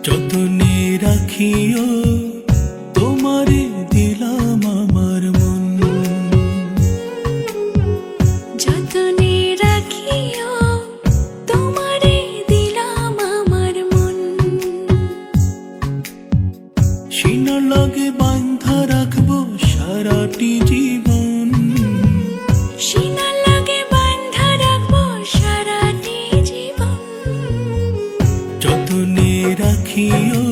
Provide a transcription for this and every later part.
যতনে রাখিও তোমারে দিলাম আমার মন, যতনে রাখিও তোমারে দিলাম আমার মন। সিনার লগে বাঁধা রাখবো সারাটি জীবন, সিনার লগে বাঁধা রাখবো সারাটি জীবন। যতনে রাখিও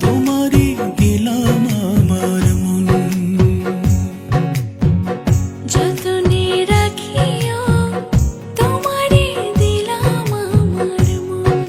তোমারে দিলাম আমার মন, যতনে রাখিও তোমারে দিলাম আমার মন।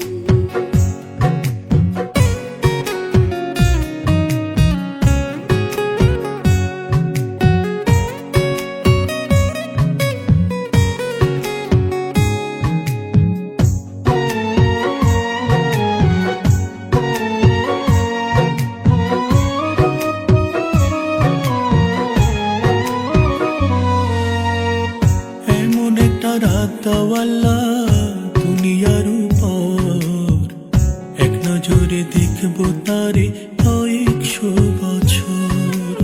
এমন একটা রাত দাওয়াল্লা দুনিয়ার উপর, এক নজরে দেখবো তারে কয়েকশো বছর।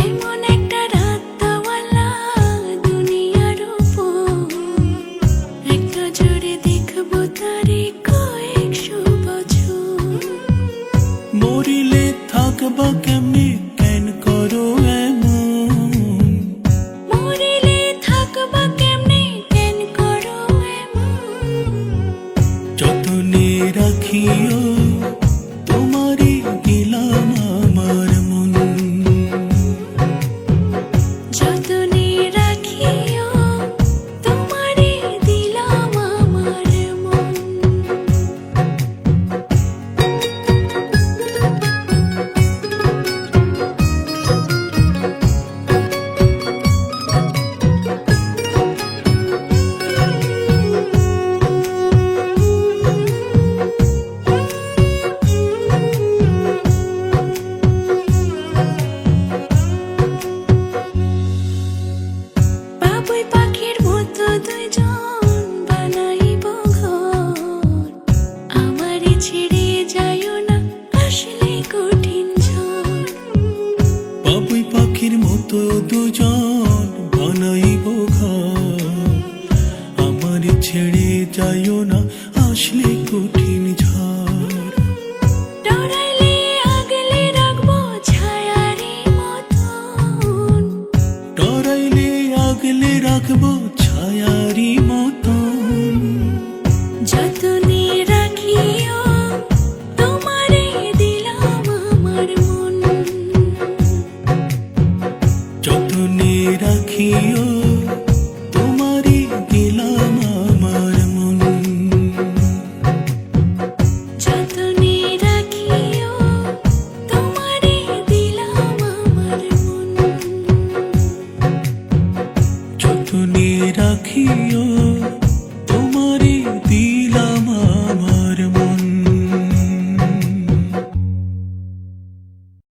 এমন একটা রাত দাওয়ালা দুনিয়ার উপর, এক নজরে দেখবো তারে কয়েকশো বছর। মরিলে থাকবা কেমনে কেন করো এমন, মরিলে থাকবা কেমনে কেন করো এমন। যতনে রাখিও তোমারে দিলাম আমার মন, যতনে রাখিও তোমারে দিলাম আমার মন। বাবুই পাখির মতো দুইজন বানাইব ঘর, আমারে ছেড়ে যাইও না আসলে কঠিন ঝড়। বাবুই পাখির মতো দুজন